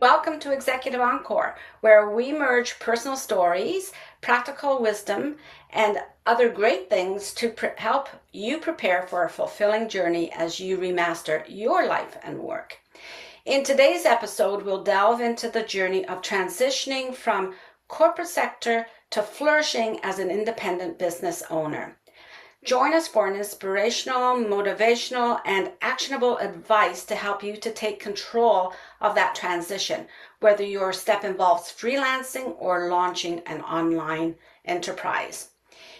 welcome to Executive Encore, where we merge personal stories, practical wisdom, and other great things to help you prepare for a fulfilling journey as you remaster your life and work. In today's episode, we'll delve into the journey of transitioning from corporate sector to flourishing as an independent business owner. Join us for an inspirational, motivational, and actionable advice to help you to take control of that transition, whether your step involves freelancing or launching an online enterprise.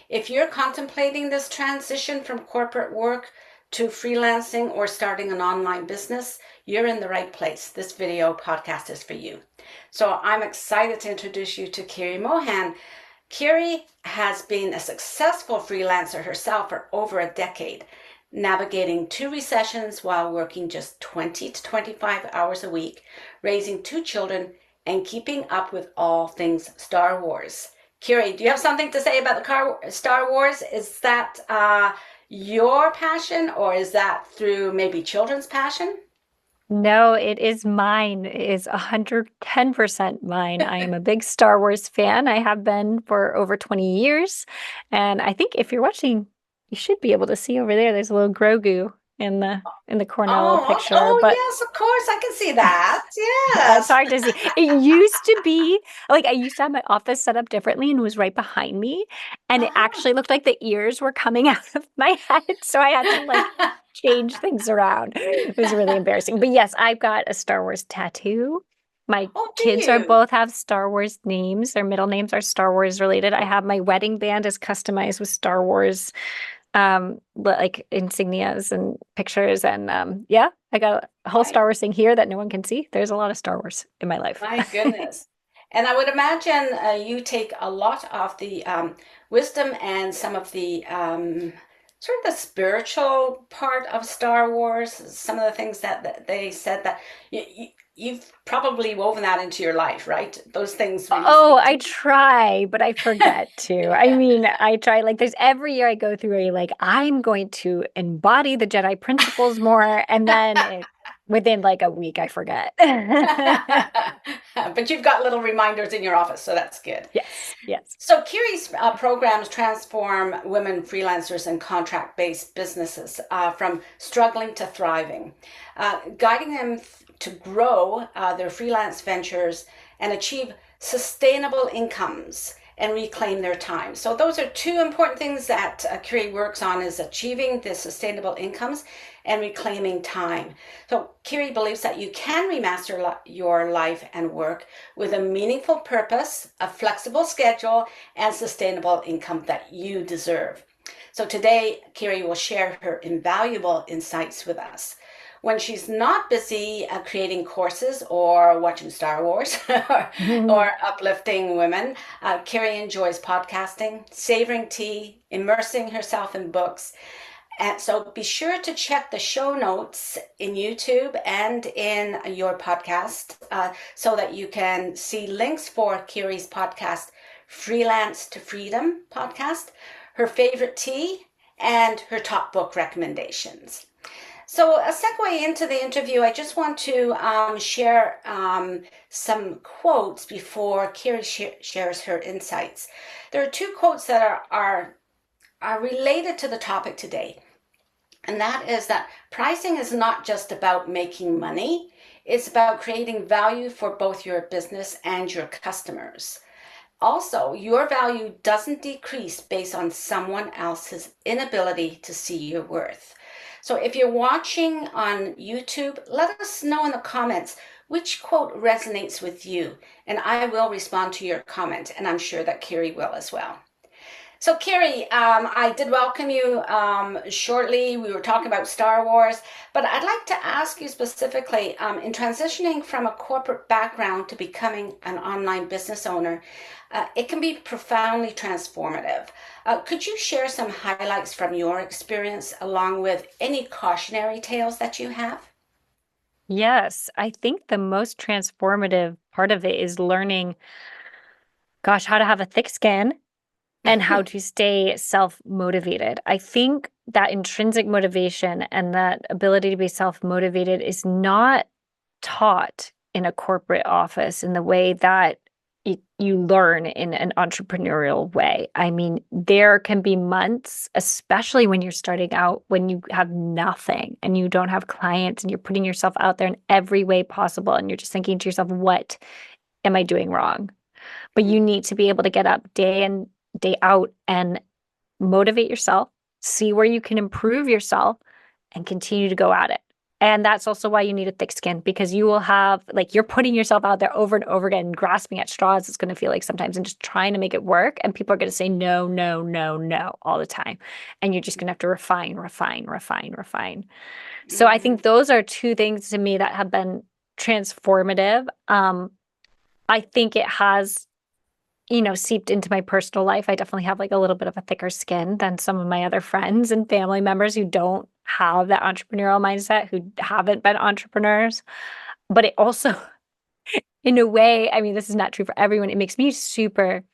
If you're contemplating this transition from corporate work to freelancing or starting an online business, you're in the right place. This video podcast is for you. So I'm excited to introduce you to Kiri Mohan. Kiri has been a successful freelancer herself for over a decade, navigating 2 recessions while working just 20 to 25 hours a week, raising 2 children, and keeping up with all things Star Wars. Kiri, do you have something to say about the Star Wars? Is that your passion, or is that through maybe children's passion? No, it is mine. It is 110% mine. I am a big Star Wars fan. I have been for over 20 years. And I think if you're watching, you should be able to see over there. There's a little Grogu in the corner, a little Oh, okay. picture. Oh, But yes, of course, I can see that. it's Yes. hard to see. It used to be like I used to have my office set up differently and it was right behind me. And it Uh-huh. actually looked like the ears were coming out of my head. So I had to change things around. It was really embarrassing. But yes, I've got a Star Wars tattoo. My Oh, do kids are you? both have Star Wars names. Their middle names are Star Wars related. I have my wedding band is customized with Star Wars like insignias and pictures and yeah, I got a whole My Star Wars thing here that no one can see. There's a lot of Star Wars in my life. My goodness. And I would imagine you take a lot of the wisdom and some of the sort of the spiritual part of Star Wars, some of the things that they said that you've probably woven that into your life, right? Those things really Oh, speak to I try, but I forget to. I you. mean, I try, like, there's every year I go through I'm going to embody the Jedi principles more. And then within like a week, I forget. But you've got little reminders in your office, so that's good. Yes, yes. So Kiri's programs transform women freelancers and contract-based businesses from struggling to thriving, guiding them to grow their freelance ventures and achieve sustainable incomes and reclaim their time. So those are 2 important things that Kiri works on, is achieving the sustainable incomes and reclaiming time. So Kiri believes that you can remaster your life and work with a meaningful purpose, a flexible schedule, and sustainable income that you deserve. So today, Kiri will share her invaluable insights with us. When she's not busy creating courses or watching Star Wars or uplifting women, Kiri enjoys podcasting, savoring tea, immersing herself in books. And so be sure to check the show notes in YouTube and in your podcast so that you can see links for Kiri's podcast, Freelance to Freedom podcast, her favorite tea, and her top book recommendations. So, a segue into the interview, I just want to share some quotes before Kiri shares her insights. There are 2 quotes that are related to the topic today. And that is that pricing is not just about making money, it's about creating value for both your business and your customers. Also, your value doesn't decrease based on someone else's inability to see your worth. So if you're watching on YouTube, let us know in the comments which quote resonates with you, and I will respond to your comment, and I'm sure that Kiri will as well. So, Kiri, I did welcome you shortly. We were talking about Star Wars, but I'd like to ask you specifically in transitioning from a corporate background to becoming an online business owner, it can be profoundly transformative. Could you share some highlights from your experience along with any cautionary tales that you have? Yes, I think the most transformative part of it is learning, gosh, how to have a thick skin and how to stay self-motivated. I think that intrinsic motivation and that ability to be self-motivated is not taught in a corporate office in the way that you learn in an entrepreneurial way. I mean, there can be months, especially when you're starting out, when you have nothing and you don't have clients and you're putting yourself out there in every way possible. And you're just thinking to yourself, what am I doing wrong? But you need to be able to get up day in, day out and motivate yourself, see where you can improve yourself, and continue to go at it. And that's also why you need a thick skin, because you will have, like, you're putting yourself out there over and over again, grasping at straws, it's going to feel like sometimes, and just trying to make it work. And people are going to say no, no, no, no all the time. And you're just going to have to refine, refine, refine, refine. So I think those are two things to me that have been transformative. I think it has, seeped into my personal life. I definitely have like a little bit of a thicker skin than some of my other friends and family members who don't have that entrepreneurial mindset, who haven't been entrepreneurs. But it also, in a way, I mean, this is not true for everyone. It makes me super, I want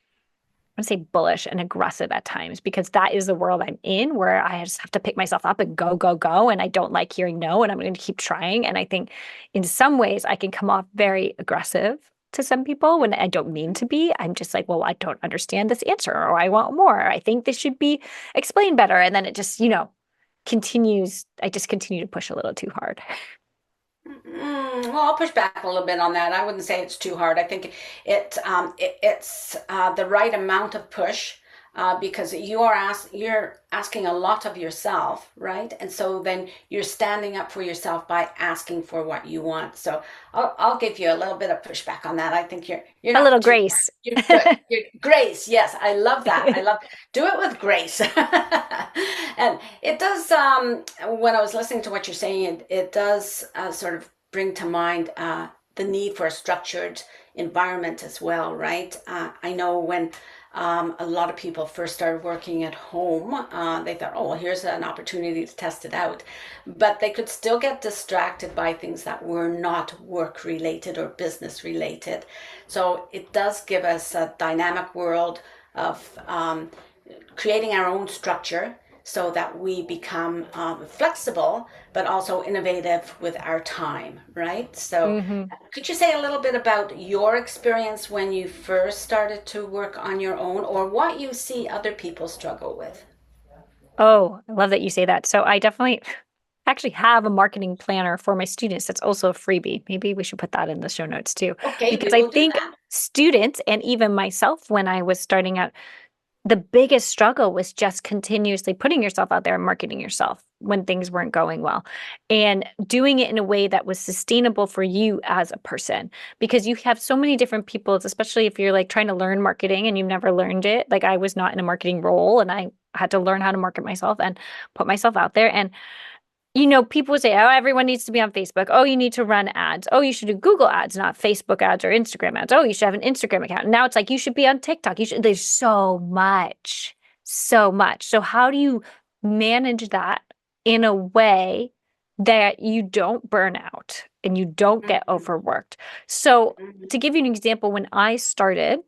to say bullish and aggressive at times, because that is the world I'm in, where I just have to pick myself up and go, go, go. And I don't like hearing no, and I'm going to keep trying. And I think in some ways I can come off very aggressive to some people when I don't mean to be. I'm just like, well, I don't understand this answer, or I want more. Or I think this should be explained better. And then it just, continues. I just continue to push a little too hard. Well, I'll push back a little bit on that. I wouldn't say it's too hard. I think it's the right amount of push, because you're asking a lot of yourself, right? And so then you're standing up for yourself by asking for what you want. So I'll give you a little bit of pushback on that. I think you're A little not too grace. You're good. You're grace. Yes, I love that. I love do it with grace. And it does. When I was listening to what you're saying, it does sort of bring to mind the need for a structured environment as well, right? I know when a lot of people first started working at home, they thought, oh, well, here's an opportunity to test it out. But they could still get distracted by things that were not work related or business related. So it does give us a dynamic world of creating our own structure so that we become flexible, but also innovative with our time, right? So, Hmm. could you say a little bit about your experience when you first started to work on your own, or what you see other people struggle with? Oh, I love that you say that. So I definitely actually have a marketing planner for my students that's also a freebie. Maybe we should put that in the show notes too, Okay, we because I will do think that. students and even myself, when I was starting out, the biggest struggle was just continuously putting yourself out there and marketing yourself when things weren't going well, and doing it in a way that was sustainable for you as a person, because you have so many different people, especially if you're like trying to learn marketing and you've never learned it. Like, I was not in a marketing role, and I had to learn how to market myself and put myself out there. And people would say, oh, everyone needs to be on Facebook. Oh, you need to run ads. Oh, you should do Google ads, not Facebook ads or Instagram ads. Oh, you should have an Instagram account. And now it's like, you should be on TikTok. There's so much, so much. So how do you manage that in a way that you don't burn out and you don't get Mhm, overworked? So mhm, to give you an example, when I started,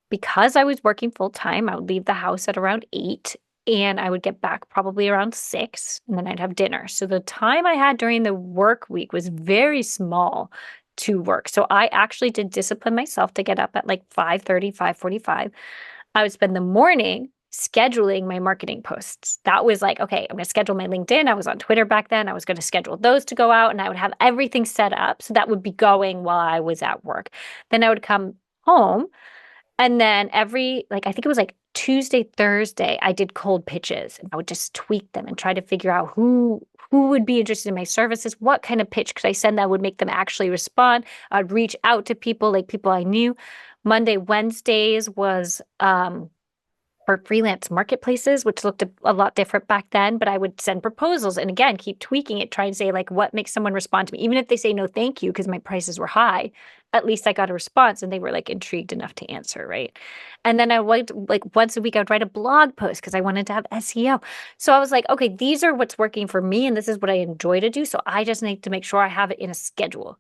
because I was working full time, I would leave the house at around 8 and I would get back probably around 6, and then I'd have dinner. So the time I had during the work week was very small to work. So I actually did discipline myself to get up at like 5:30, 5:45. I would spend the morning scheduling my marketing posts. That was like, okay, I'm going to schedule my LinkedIn. I was on Twitter back then. I was going to schedule those to go out, and I would have everything set up. So that would be going while I was at work. Then I would come home, and then I think it was like Tuesday, Thursday, I did cold pitches, and I would just tweak them and try to figure out who would be interested in my services, what kind of pitch could I send that would make them actually respond. I'd reach out to people, like people I knew. Monday, Wednesdays was for freelance marketplaces, which looked a lot different back then. But I would send proposals and, again, keep tweaking it, try and say, like, what makes someone respond to me? Even if they say no, thank you, because my prices were high, at least I got a response and they were like intrigued enough to answer, right? And then I would, like, once a week, I would write a blog post because I wanted to have SEO. So I was like, okay, these are what's working for me and this is what I enjoy to do. So I just need to make sure I have it in a schedule,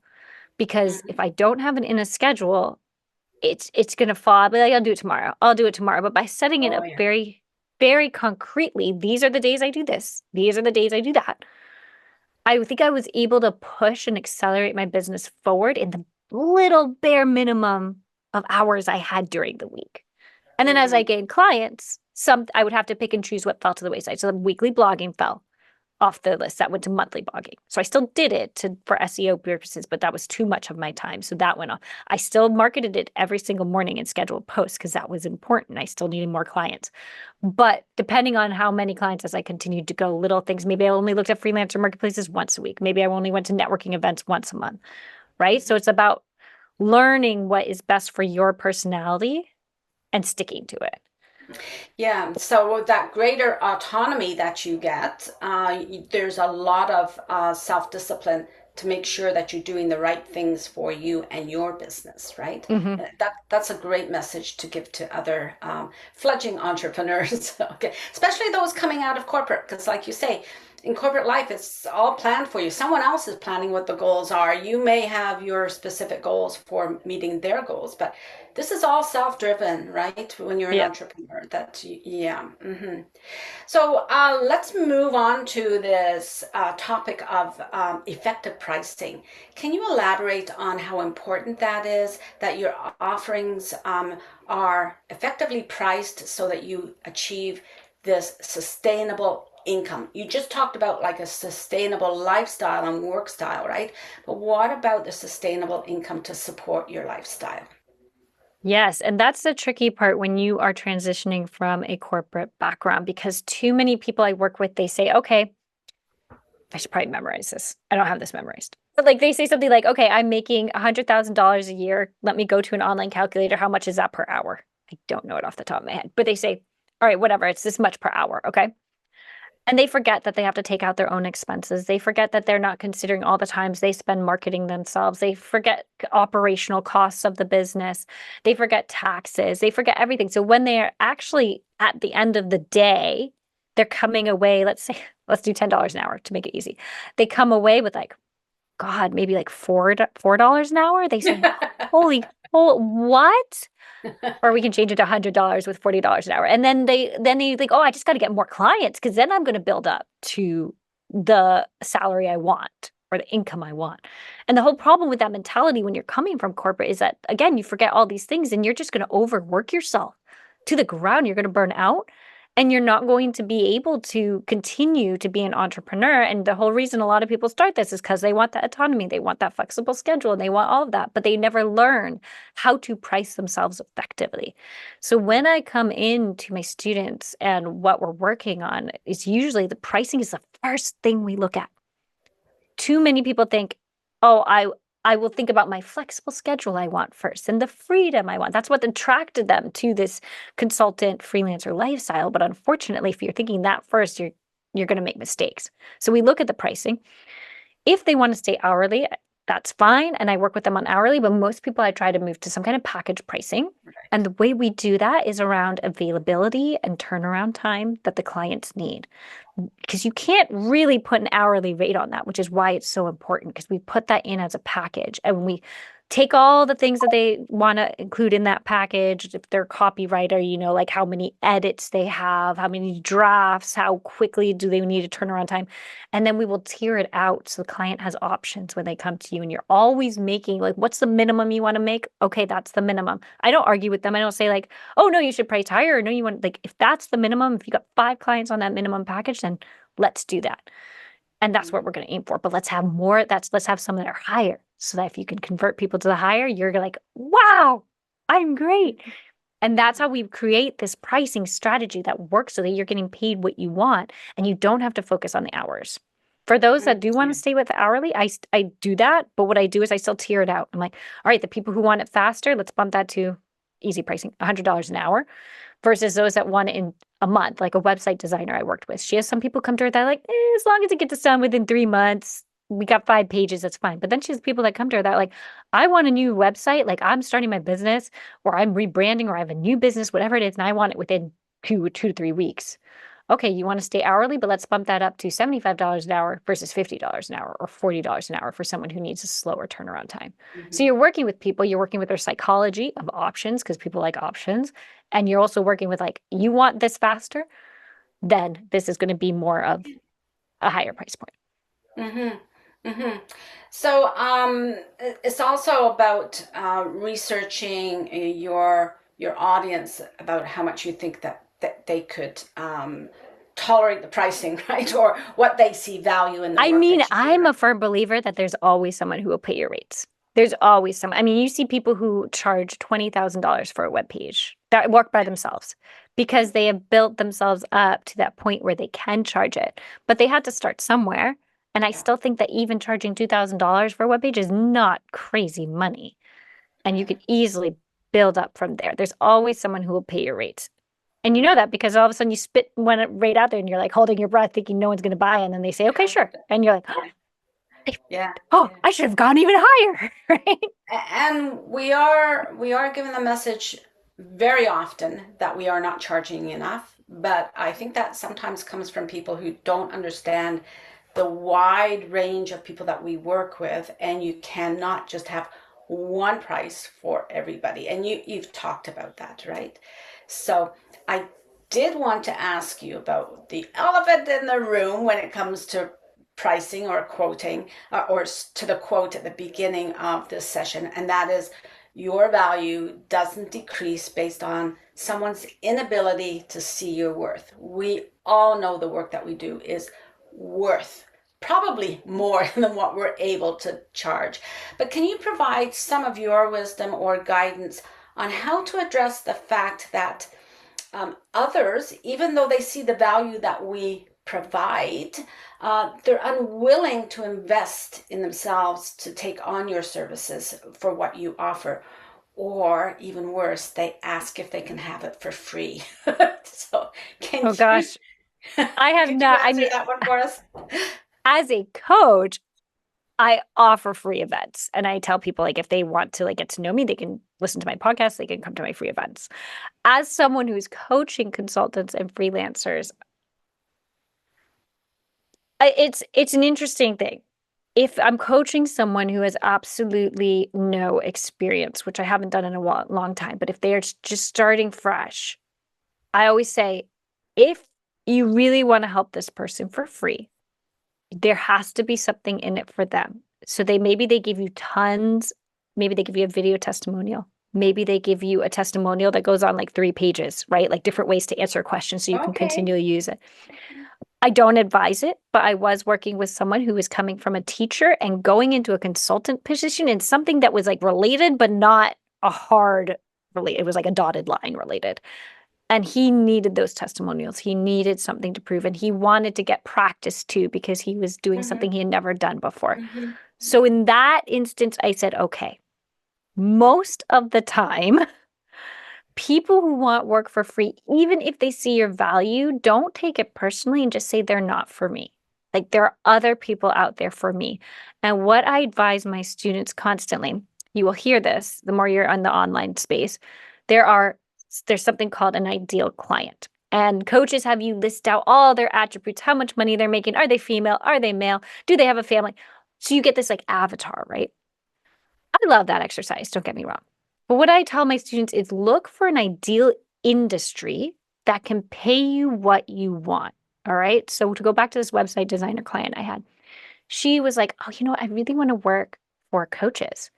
because if mhm. I don't have it in a schedule, it's gonna fall. I'll be like, I'll do it tomorrow. I'll do it tomorrow. But by setting it Oh up yeah. very, very concretely, these are the days I do this. These are the days I do that. I think I was able to push and accelerate my business forward in the little bare minimum of hours I had during the week. And then as I Mm-hmm. gained clients, some I would have to pick and choose what fell to the wayside. So the weekly blogging fell off the list. That went to monthly blogging. So I still did it for SEO purposes, but that was too much of my time. So that went off. I still marketed it every single morning and scheduled posts because that was important. I still needed more clients. But depending on how many clients as I continued to go, little things, maybe I only looked at freelancer marketplaces once a week. Maybe I only went to networking events once a month, right? So it's about learning what is best for your personality and sticking to it. Yeah, so that greater autonomy that you get, there's a lot of self-discipline to make sure that you're doing the right things for you and your business, right? Mm-hmm. That's a great message to give to other fledgling entrepreneurs, okay, especially those coming out of corporate, because like you say, in corporate life, it's all planned for you. Someone else is planning what the goals are. You may have your specific goals for meeting their goals, but this is all self-driven, right? When you're an Yeah. entrepreneur, yeah. So let's move on to this topic of effective pricing. Can you elaborate on how important that is, that your offerings are effectively priced so that you achieve this sustainable income? You just talked about like a sustainable lifestyle and work style, right? But what about the sustainable income to support your lifestyle? Yes, and that's the tricky part when you are transitioning from a corporate background because too many people I work with, they say, okay, I should probably memorize this. I don't have this memorized. But like they say something like, okay, I'm making $100,000 a year. Let me go to an online calculator. How much is that per hour? I don't know it off the top of my head, but they say, all right, whatever, it's this much per hour. Okay. And they forget that they have to take out their own expenses. They forget that they're not considering all the times they spend marketing themselves. They forget operational costs of the business. They forget taxes. They forget everything. So when they are actually at the end of the day, they're coming away, let's say, let's do $10 an hour to make it easy. They come away with like, God, maybe like $4 an hour. They say, what? Or we can change it to $100 with $40 an hour. And then they think, oh, I just got to get more clients because then I'm going to build up to the salary I want or the income I want. And the whole problem with that mentality when you're coming from corporate is that again, you forget all these things and you're just going to overwork yourself to the ground. You're going to burn out and you're not going to be able to continue to be an entrepreneur. And the whole reason a lot of people start this is because they want that autonomy, they want that flexible schedule, and they want all of that, but they never learn how to price themselves effectively. So when I come in to my students and what we're working on is usually the pricing is the first thing we look at. Too many people think, oh, I will think about my flexible schedule I want first and the freedom I want. That's what attracted them to this consultant freelancer lifestyle. But unfortunately, if you're thinking that first, you're going to make mistakes. So we look at the pricing. If they want to stay hourly, that's fine. And I work with them on hourly, but most people I try to move to some kind of package pricing. And the way we do that is around availability and turnaround time that the clients need. Because you can't really put an hourly rate on that, which is why it's so important because we put that in as a package and we take all the things that they want to include in that package. If they're a copywriter, like how many edits they have, how many drafts, how quickly do they need a turnaround time. And then we will tier it out so the client has options when they come to you and you're always making like, what's the minimum you want to make? Okay, that's the minimum. I don't argue with them. I don't say like, oh no, you should price higher. Or no, you want like if that's the minimum, if you got 5 clients on that minimum package, then let's do that. And that's what we're going to aim for. But let's have more. Let's have some that are higher so that if you can convert people to the higher, you're like, wow, I'm great. And that's how we create this pricing strategy that works so that you're getting paid what you want and you don't have to focus on the hours. For those that do want to stay with the hourly, I do that. But what I do is I still tier it out. I'm like, all right, the people who want it faster, let's bump that to easy pricing, $100 an hour versus those that want it in a month, like a website designer I worked with. She has some people come to her that are like, as long as it gets done within 3 months, we got 5 pages, that's fine. But then she has people that come to her that are like, I want a new website, like I'm starting my business or I'm rebranding or I have a new business, whatever it is, and I want it within 2 to 3 weeks. Okay, you want to stay hourly, but let's bump that up to $75 an hour versus $50 an hour or $40 an hour for someone who needs a slower turnaround time. So Mhm. you're working with people, you're working with their psychology of options because people like options. And you're also working with like, you want this faster, then this is going to be more of a higher price point. Mhm. Hmm. So it's also about researching your audience about how much you think that they could tolerate the pricing, right? Or what they see value in the I work mean, that you do, I'm a right? firm believer that there's always someone who will pay your rates. There's always some. I mean, you see people who charge $20,000 for a web page that work by themselves because they have built themselves up to that point where they can charge it. But they had to start somewhere. And I Yeah. still think that even charging $2,000 for a web page is not crazy money. And you could easily build up from there. There's always someone who will pay your rates. And you know that because all of a sudden you spit one right out there and you're like holding your breath, thinking no one's going to buy it. And then they say, okay, sure. And you're like, Yeah. oh, Yeah. I should have gone even higher. Right. And we are given the message very often that we are not charging enough, but I think that sometimes comes from people who don't understand the wide range of people that we work with, and you cannot just have one price for everybody. And you've talked about that, right? So I did want to ask you about the elephant in the room when it comes to pricing or quoting, or to the quote at the beginning of this session, and that is your value doesn't decrease based on someone's inability to see your worth. We all know the work that we do is worth probably more than what we're able to charge. But can you provide some of your wisdom or guidance on how to address the fact that others, even though they see the value that we provide, they're unwilling to invest in themselves to take on your services for what you offer? Or even worse, they ask if they can have it for free. So, can Oh you gosh. I have could you not, I answer mean, that one for us? as a coach, I offer free events and I tell people like if they want to like get to know me, they can listen to my podcast, they can come to my free events. As someone who's coaching consultants and freelancers, it's an interesting thing. If I'm coaching someone who has absolutely no experience, which I haven't done in a long time, but if they're just starting fresh, I always say, if you really want to help this person for free, there has to be something in it for them. So maybe they give you tons, maybe they give you a video testimonial. Maybe they give you a testimonial that goes on like 3 pages, right? Like different ways to answer questions so you can Okay. continually use it. I don't advise it, but I was working with someone who was coming from a teacher and going into a consultant position in something that was like related, but not a hard relate. It was like a dotted line related. And he needed those testimonials. He needed something to prove. And he wanted to get practice too because he was doing Mm-hmm. something he had never done before. Mm-hmm. So in that instance, I said, okay, most of the time, people who want work for free, even if they see your value, don't take it personally and just say they're not for me. Like there are other people out there for me. And what I advise my students constantly, you will hear this the more you're on the online space, there are there's something called an ideal client. And coaches have you list out all their attributes, how much money they're making, are they female, are they male, do they have a family? So you get this like avatar, right? I love that exercise, don't get me wrong. But what I tell my students is look for an ideal industry that can pay you what you want. All right. So to go back to this website designer client I had, she was like, oh, I really want to work for coaches.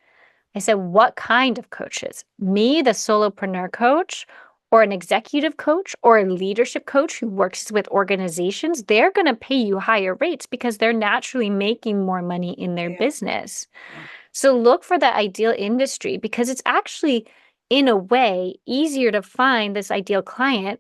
I said, what kind of coaches? Me, the solopreneur coach, or an executive coach, or a leadership coach who works with organizations? They're going to pay you higher rates because they're naturally making more money in their Yeah. business. Yeah. So look for that ideal industry because it's actually, in a way, easier to find this ideal client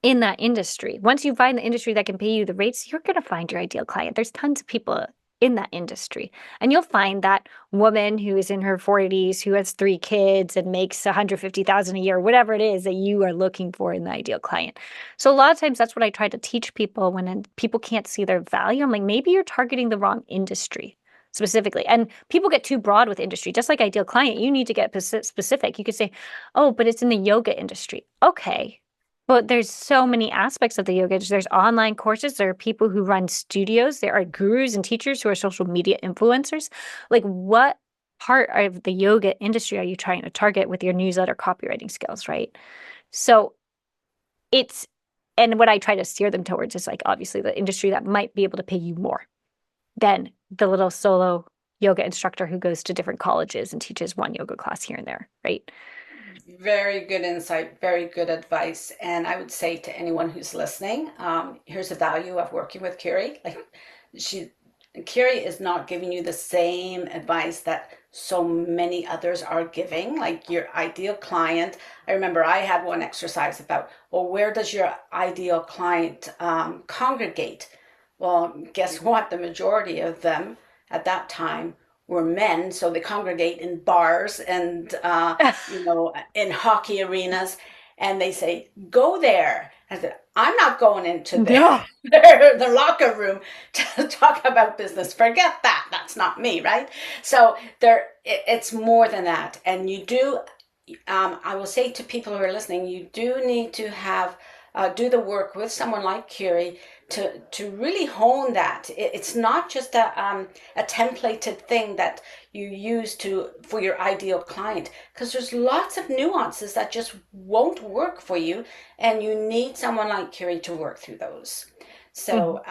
in that industry. Once you find the industry that can pay you the rates, you're going to find your ideal client. There's tons of people in that industry. And you'll find that woman who is in her 40s, who has 3 kids and makes 150,000 a year, whatever it is that you are looking for in the ideal client. So a lot of times that's what I try to teach people when people can't see their value. I'm like, maybe you're targeting the wrong industry specifically. And people get too broad with industry. Just like ideal client, you need to get specific. You could say, oh, but it's in the yoga industry. Okay, but there's so many aspects of the yoga. There's online courses. There are people who run studios. There are gurus and teachers who are social media influencers. Like, what part of the yoga industry are you trying to target with your newsletter copywriting skills, right? So and what I try to steer them towards is like obviously the industry that might be able to pay you more. than the little solo yoga instructor who goes to different colleges and teaches one yoga class here and there, right? Very good insight, very good advice. And I would say to anyone who's listening, here's the value of working with Kiri. Like she, Kiri is not giving you the same advice that so many others are giving, like your ideal client. I remember I had one exercise about, well, where does your ideal client congregate? Well, guess what? The majority of them at that time were men, so they congregate in bars and in hockey arenas, and they say, "Go there." I said, "I'm not going into No. the locker room to talk about business. Forget that. That's not me, right?" So it's more than that, and you do. I will say to people who are listening, you do need to have do the work with someone like Kiri to really hone that. It's not just a templated thing that you use to for your ideal client, because there's lots of nuances that just won't work for you, and you need someone like Kiri to work through those. Mhm. So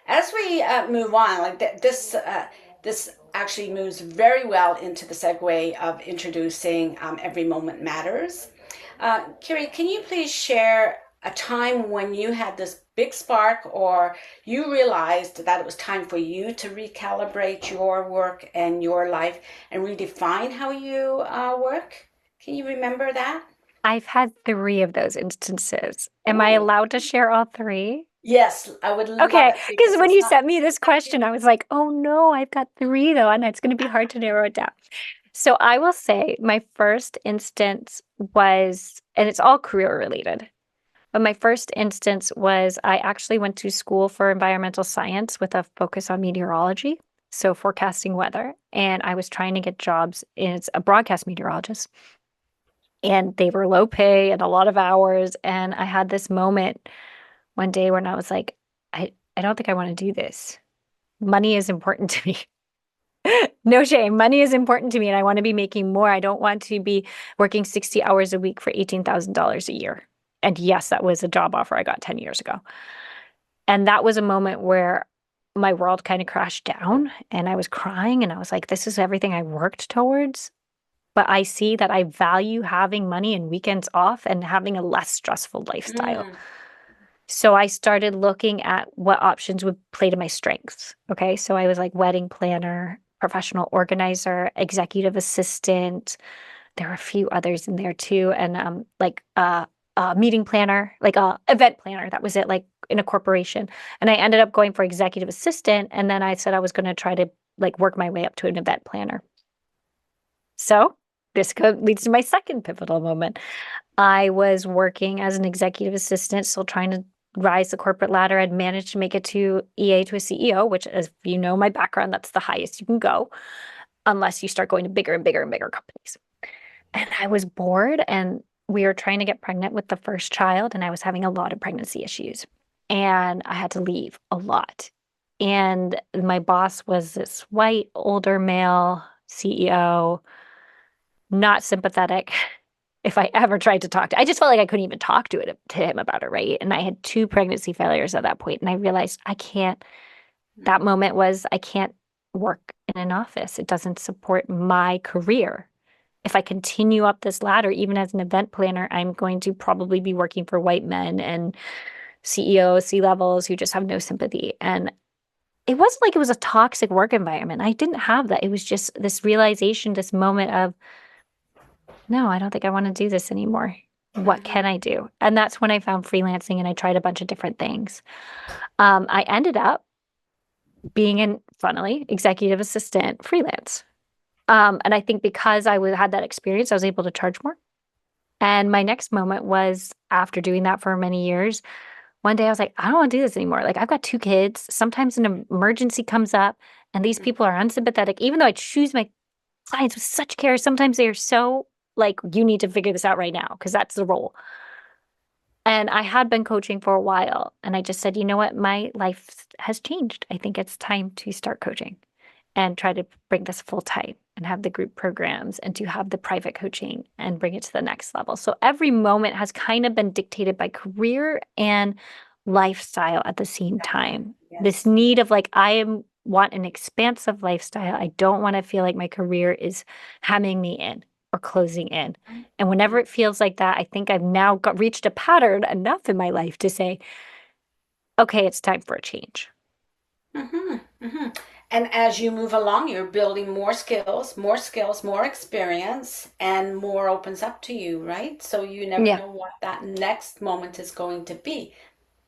as we move on, like this actually moves very well into the segue of introducing Every Moment Matters. Kiri, can you please share a time when you had this big spark or you realized that it was time for you to recalibrate your work and your life and redefine how you work? Can you remember that? I've had three of those instances. Am I Oh, allowed to share all three? yes, I would love Okay, it because because when it's you not. sent me this question, I was like, oh no, I've got three though, and it's going to be hard to narrow it down. So I will say my first instance was, and it's all career related, but my first instance was I actually went to school for environmental science with a focus on meteorology, so forecasting weather, and I was trying to get jobs as a broadcast meteorologist. And they were low pay and a lot of hours. And I had this moment one day when I was like, I don't think I want to do this. Money is important to me. No shame. Money is important to me, and I want to be making more. I don't want to be working 60 hours a week for $18,000 a year. And yes, that was a job offer I got 10 years ago. And that was a moment where my world kind of crashed down and I was crying and I was like, this is everything I worked towards. But I see that I value having money and weekends off and having a less stressful lifestyle. Mm, So I started looking at what options would play to my strengths. Okay. So I was like wedding planner, professional organizer, executive assistant. There were a few others in there too. And meeting planner, like a event planner. That was it, like in a corporation. And I ended up going for executive assistant. And then I said I was going to try to like work my way up to an event planner. So leads to my second pivotal moment. I was working as an executive assistant, still trying to rise the corporate ladder. I'd managed to make it to EA to a CEO, which, as you know, my background, that's the highest you can go, unless you start going to bigger and bigger and bigger companies. And I was bored, and we were trying to get pregnant with the first child, and I was having a lot of pregnancy issues. And I had to leave a lot. And my boss was this white, older male CEO, not sympathetic. If I ever tried to talk to, I just felt like I couldn't even talk to him about it, right? And I had two pregnancy failures at that point, and I realized I can't. That mm, moment was I can't work in an office. It doesn't support my career. If I continue up this ladder, even as an event planner, I'm going to probably be working for white men and CEOs, C levels who just have no sympathy. And it wasn't like it was a toxic work environment. I didn't have that. It was just this realization, this moment of, no, I don't think I want to do this anymore. What can mhm. I do? And that's when I found freelancing and I tried a bunch of different things. I ended up being an, funnily, executive assistant freelance. And I think because had that experience, I was able to charge more. And my next moment was after doing that for many years. One day I was like, I don't want to do this anymore. Like, I've got two kids. Sometimes an emergency comes up, and these people are unsympathetic. Even though I choose my clients with such care, sometimes they are so like, you need to figure this out right now because that's the role. And I had been coaching for a while, and I just said, you know what? My life has changed. I think it's time to start coaching and try to bring this full time and have the group programs and to have the private coaching and bring it to the next level. So every moment has kind of been dictated by career and lifestyle at the same Yeah, time. This yes. need of like, I am want an expansive lifestyle. I don't want to feel like my career is hemming me in or closing in. And whenever it feels like that, I think I've now reached a pattern enough in my life to say, okay, it's time for a change. Mm-hmm, mm-hmm. And as you move along, you're building more skills, more experience, and more opens up to you, right? So you never Yeah. know what that next moment is going to be.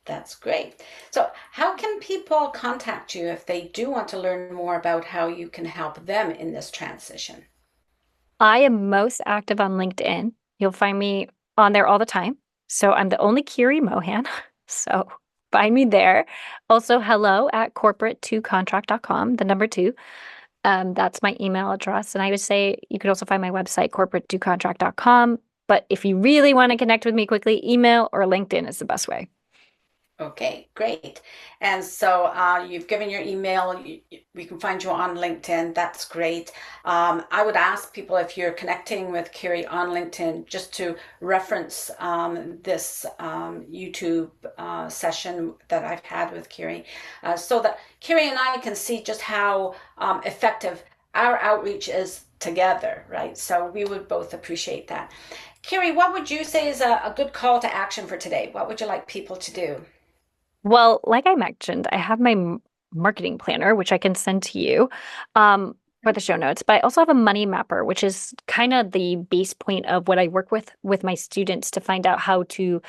That's great. So, how can people contact you if they do want to learn more about how you can help them in this transition? I am most active on LinkedIn. You'll find me on there all the time. So I'm the only Kiri Mohan. So find me there. Also, hello at corporate2contract.com, the number two. That's my email address. And I would say you could also find my website, corporate2contract.com. But if you really want to connect with me quickly, email or LinkedIn is the best way. Okay, great. And so you've given your email. We can find you on LinkedIn. That's great. I would ask people if you're connecting with Kiri on LinkedIn just to reference this YouTube session that I've had with Kiri so that Kiri and I can see just how effective our outreach is together, right? So we would both appreciate that. Kiri, what would you say is a good call to action for today? What would you like people to do? Well, like I mentioned, I have my marketing planner, which I can send to you for the show notes. But I also have a money mapper, which is kind of the base point of what I work with my students to find out how to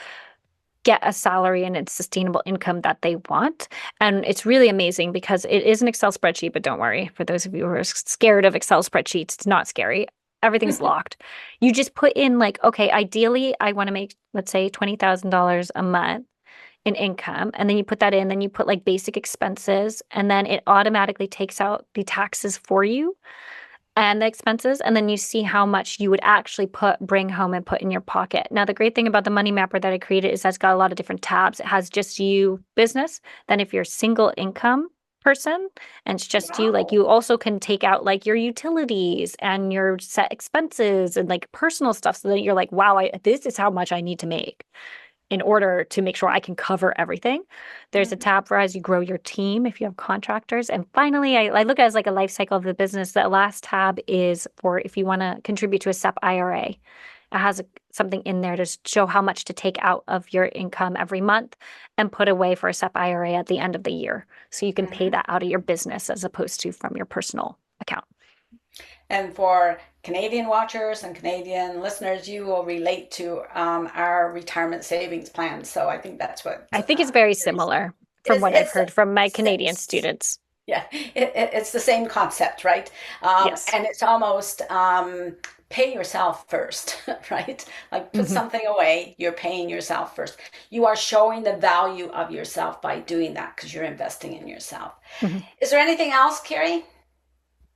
get a salary and a sustainable income that they want. And it's really amazing because it is an Excel spreadsheet, but don't worry, for those of you who are scared of Excel spreadsheets, it's not scary. Everything's locked. You just put in like, okay, ideally I want to make, let's say, $20,000 a month in income, and then you put that in, then you put like basic expenses, and then it automatically takes out the taxes for you and the expenses, and then you see how much you would actually bring home and put in your pocket. Now, the great thing about the money mapper that I created is that it's got a lot of different tabs. It has just you business. Then if you're a single income person and it's just you, like Wow. you also can take out like your utilities and your set expenses and like personal stuff so that you're like, wow, this is how much I need to make in order to make sure I can cover everything. There's a tab for as you grow your team if you have contractors. And finally, I look at it as like a life cycle of the business. The last tab is for if you want to contribute to a SEP IRA. It has something in there to show how much to take out of your income every month and put away for a SEP IRA at the end of the year. So you can pay Mhm. that out of your business as opposed to from your personal account. And for Canadian watchers and Canadian listeners, you will relate to our retirement savings plan. So I think that's what I think it's very Carrie's- similar from what I've it's heard from my Canadian it's students. yeah, it's the same concept, right? Yes. And it's almost pay yourself first, right? Like put Mhm. something away, you're paying yourself first. You are showing the value of yourself by doing that because you're investing in yourself. Mhm. Is there anything else, Carrie?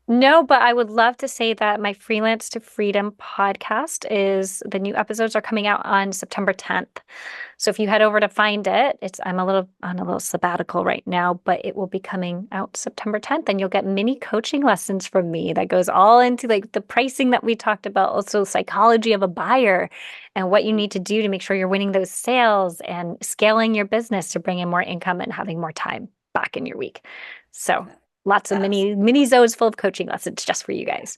No, but I would love to say that my Freelance to Freedom podcast is the new episodes are coming out on September 10th. So if you head over to find it, I'm a little on a little sabbatical right now, but it will be coming out September 10th and you'll get mini coaching lessons from me that goes all into like the pricing that we talked about, also psychology of a buyer and what you need to do to make sure you're winning those sales and scaling your business to bring in more income and having more time back in your week. So lots of That's mini zones full of coaching lessons just for you guys.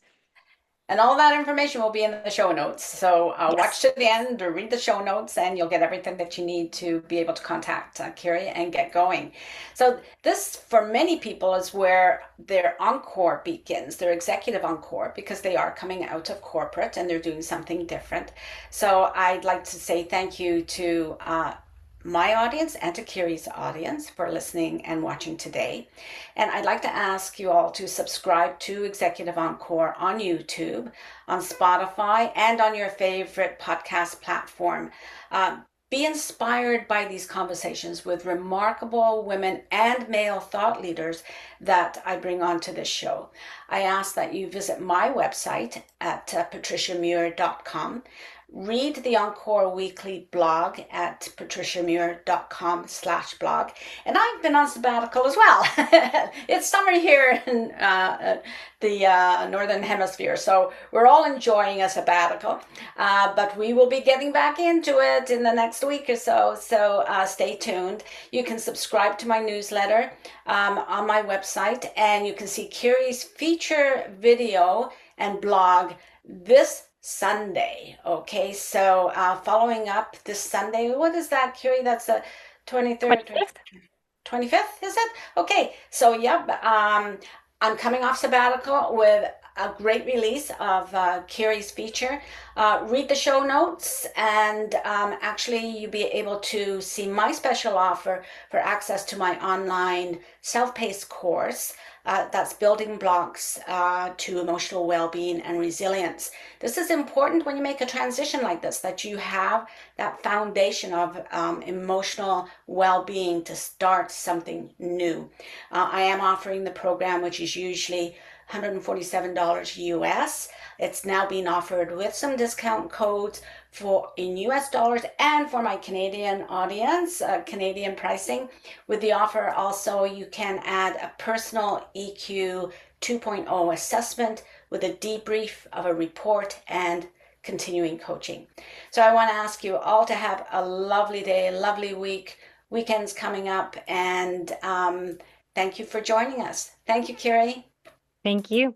And all that information will be in the show notes. So watch Yes. to the end or read the show notes, and you'll get everything that you need to be able to contact Kiri and get going. So, this for many people is where their encore begins, their executive encore, because they are coming out of corporate and they're doing something different. So, I'd like to say thank you to my audience and to Kiri's audience for listening and watching today. And I'd like to ask you all to subscribe to Executive Encore on YouTube, on Spotify, and on your favorite podcast platform. Be inspired by these conversations with remarkable women and male thought leaders that I bring onto this show. I ask that you visit my website at patriciamuir.com. read the Encore Weekly blog at patriciamuir.com/blog. And I've been on sabbatical as well. It's summer here in the Northern Hemisphere, so we're all enjoying a sabbatical. But we will be getting back into it in the next week or so, so stay tuned. You can subscribe to my newsletter on my website, and you can see Kiri's feature video and blog this Sunday. Okay, so following up this Sunday, what is that, Kiri? That's the 23rd, 25th. 25th, is it? Okay, so yeah, I'm coming off sabbatical with a great release of Kiri's feature. Read the show notes, and actually you'll be able to see my special offer for access to my online self-paced course. That's Building Blocks to Emotional Well-Being and Resilience. This is important when you make a transition like this, that you have that foundation of emotional well-being to start something new. I am offering the program, which is usually $147 US. It's now being offered with some discount codes for in US dollars and for my Canadian audience, Canadian pricing. With the offer also, you can add a personal EQ 2.0 assessment with a debrief of a report and continuing coaching. So I want to ask you all to have a lovely day, a lovely week. Weekend's coming up, and thank you for joining us. Thank you, Kiri. Thank you.